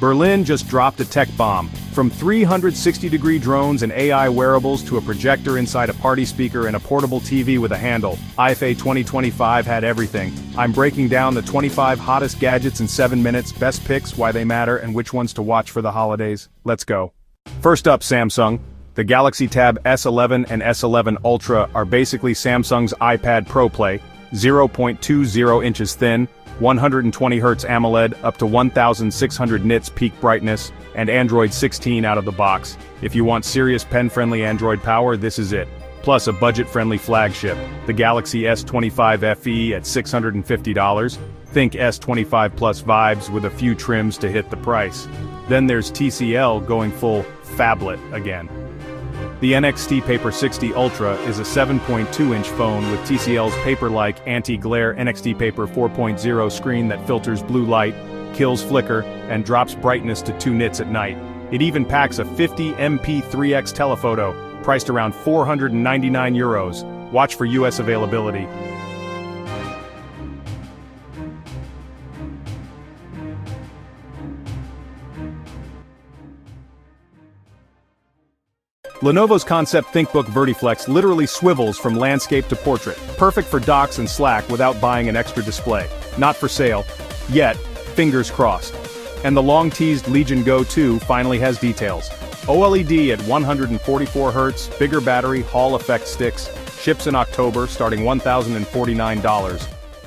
Berlin just dropped a tech bomb. From 360-degree drones and AI wearables to a projector inside a party speaker and a portable TV with a handle, IFA 2025 had everything. I'm breaking down the 25 hottest gadgets in 7 minutes, best picks, why they matter, and which ones to watch for the holidays. Let's go. First up, Samsung. The Galaxy Tab S11 and S11 Ultra are basically Samsung's iPad Pro Play, 0.20 inches thin, 120 Hz AMOLED up to 1600 nits peak brightness, and Android 16 out of the box. If you want serious pen-friendly Android power, this is it. Plus a budget-friendly flagship, the Galaxy S25 FE at $650. Think S25 Plus vibes with a few trims to hit the price. Then there's TCL going full phablet again. The NXT Paper 60 Ultra is a 7.2-inch phone with TCL's paper-like anti-glare NXT Paper 4.0 screen that filters blue light, kills flicker, and drops brightness to 2 nits at night. It even packs a 50MP 3x telephoto, priced around €499. Watch for US availability. Lenovo's Concept ThinkBook VertiFlex literally swivels from landscape to portrait, perfect for docks and Slack without buying an extra display. Not for sale. Yet, fingers crossed. And the long-teased Legion Go 2 finally has details. OLED at 144 Hz, bigger battery, Hall effect sticks, ships in October starting $1,049.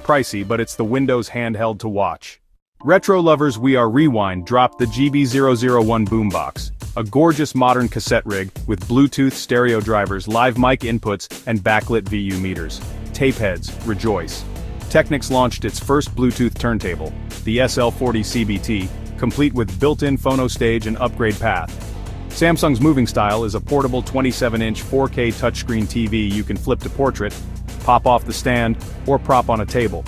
Pricey, but it's the Windows handheld to watch. Retro lovers We Are Rewind dropped the GB001 boombox. A gorgeous modern cassette rig with Bluetooth stereo drivers, live mic inputs, and backlit VU meters. Tapeheads, rejoice. Technics launched its first Bluetooth turntable, the SL40 CBT, complete with built-in phono stage and upgrade path. Samsung's moving style is a portable 27-inch 4K touchscreen TV you can flip to portrait, pop off the stand, or prop on a table.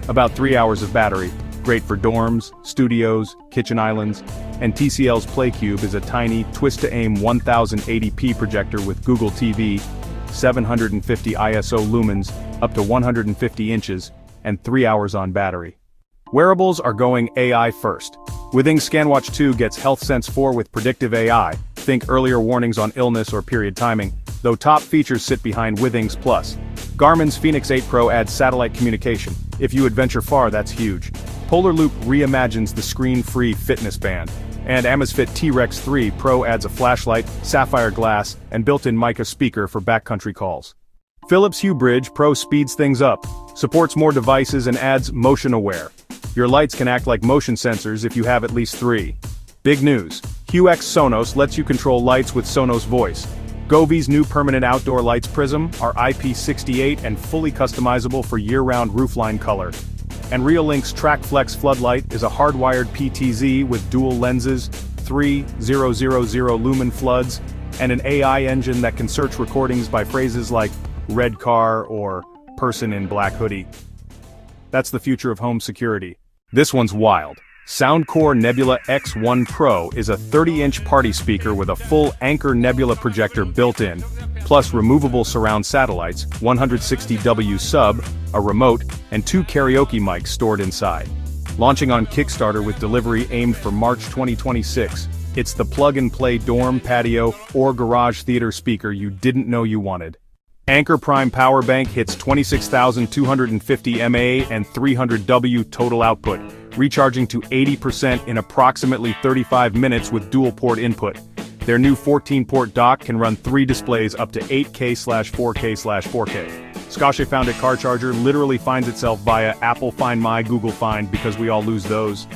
About 3 hours of battery. Great for dorms, studios, kitchen islands, and TCL's PlayCube is a tiny, twist-to-aim 1080p projector with Google TV, 750 ISO lumens, up to 150 inches, and 3 hours on battery. Wearables are going AI first. Withings ScanWatch 2 gets HealthSense 4 with predictive AI, think earlier warnings on illness or period timing, though top features sit behind Withings Plus. Garmin's Fenix 8 Pro adds satellite communication. If you adventure far, that's huge. Polar Loop reimagines the screen-free fitness band, and Amazfit T-Rex 3 Pro adds a flashlight, sapphire glass, and built-in mica speaker for backcountry calls. Philips Hue Bridge Pro speeds things up, supports more devices and adds Motion Aware. Your lights can act like motion sensors if you have at least 3. Big news, Hue X Sonos lets you control lights with Sonos Voice. Govi's new permanent outdoor lights Prism are IP68 and fully customizable for year-round roofline color. And Reolink's TrackFlex floodlight is a hardwired PTZ with dual lenses, 3000 lumen floods, and an AI engine that can search recordings by phrases like red car or person in black hoodie. That's the future of home security. This one's wild. Soundcore Nebula X1 Pro is a 30-inch party speaker with a full Anchor Nebula projector built in, plus removable surround satellites, 160W sub, a remote, and 2 karaoke mics stored inside. Launching on Kickstarter with delivery aimed for March 2026, it's the plug-and-play dorm, patio, or garage theater speaker you didn't know you wanted. Anchor Prime Power Bank hits 26,250 mAh and 300W total output, recharging to 80% in approximately 35 minutes with dual-port input. Their new 14-port dock can run 3 displays up to 8K/4K/4K. Scosche found it car charger literally finds itself via Apple Find My, Google Find because we all lose those.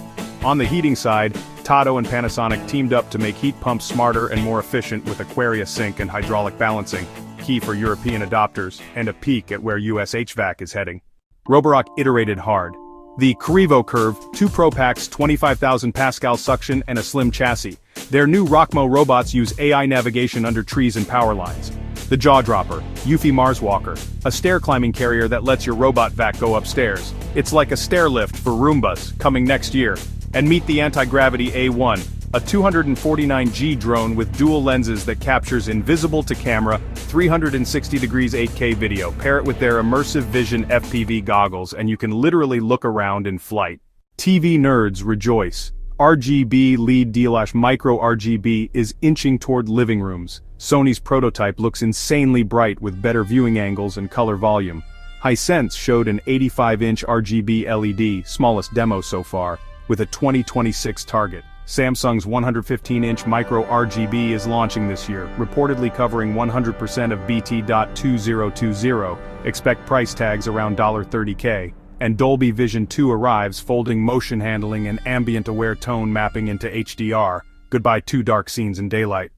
On the heating side, Tato and Panasonic teamed up to make heat pumps smarter and more efficient with Aquaria Sync and hydraulic balancing, key for European adopters, and a peek at where US HVAC is heading. Roborock iterated hard. The Carrivo Curve 2 Pro packs 25,000 Pascal suction and a slim chassis. Their new Rockmo robots use AI navigation under trees and power lines. The Jaw Dropper, Eufy Mars Walker, a stair climbing carrier that lets your robot vac go upstairs. It's like a stair lift for Roombas, coming next year. And meet the Anti-Gravity A1, a 249G drone with dual lenses that captures invisible to camera, 360 degrees 8K video. Pair it with their Immersive Vision FPV goggles and you can literally look around in flight. TV nerds rejoice. RGB lead D/Micro RGB is inching toward living rooms. Sony's prototype looks insanely bright with better viewing angles and color volume. Hisense showed an 85-inch RGB LED, smallest demo so far, with a 2026 target. Samsung's 115-inch micro RGB is launching this year, reportedly covering 100% of BT.2020. Expect price tags around $30K. And Dolby Vision 2 arrives, folding motion handling and ambient-aware tone mapping into HDR. Goodbye 2 dark scenes in daylight.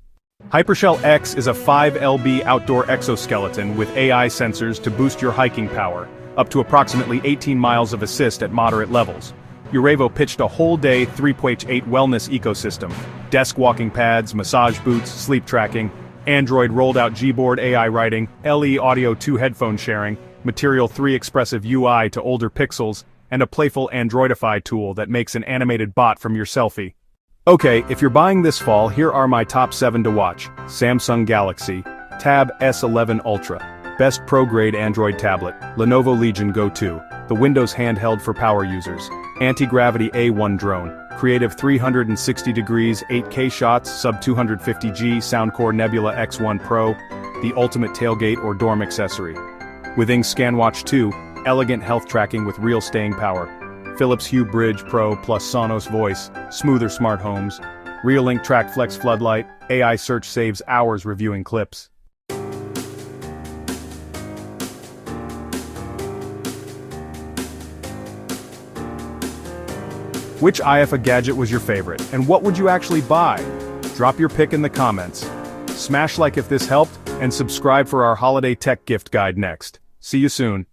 Hypershell X is a 5 lb outdoor exoskeleton with AI sensors to boost your hiking power, up to approximately 18 miles of assist at moderate levels. Urevo pitched a whole-day 3.8 wellness ecosystem: desk walking pads, massage boots, sleep tracking, Android rolled-out Gboard AI writing, LE Audio 2 headphone sharing, Material 3 expressive UI to older pixels, and a playful Androidify tool that makes an animated bot from your selfie. Okay, if you're buying this fall, here are my top 7 to watch. Samsung Galaxy Tab S11 Ultra, best pro-grade Android tablet. Lenovo Legion Go 2, the Windows handheld for power users. Anti-gravity A1 drone, creative 360 degrees 8K shots, sub 250G Soundcore Nebula X1 Pro, the ultimate tailgate or dorm accessory. Withings ScanWatch 2, elegant health tracking with real staying power. Philips Hue Bridge Pro plus Sonos Voice, smoother smart homes. Reolink Track Flex Floodlight, AI search saves hours reviewing clips. Which IFA gadget was your favorite, and what would you actually buy? Drop your pick in the comments. Smash like if this helped, and subscribe for our holiday tech gift guide next. See you soon.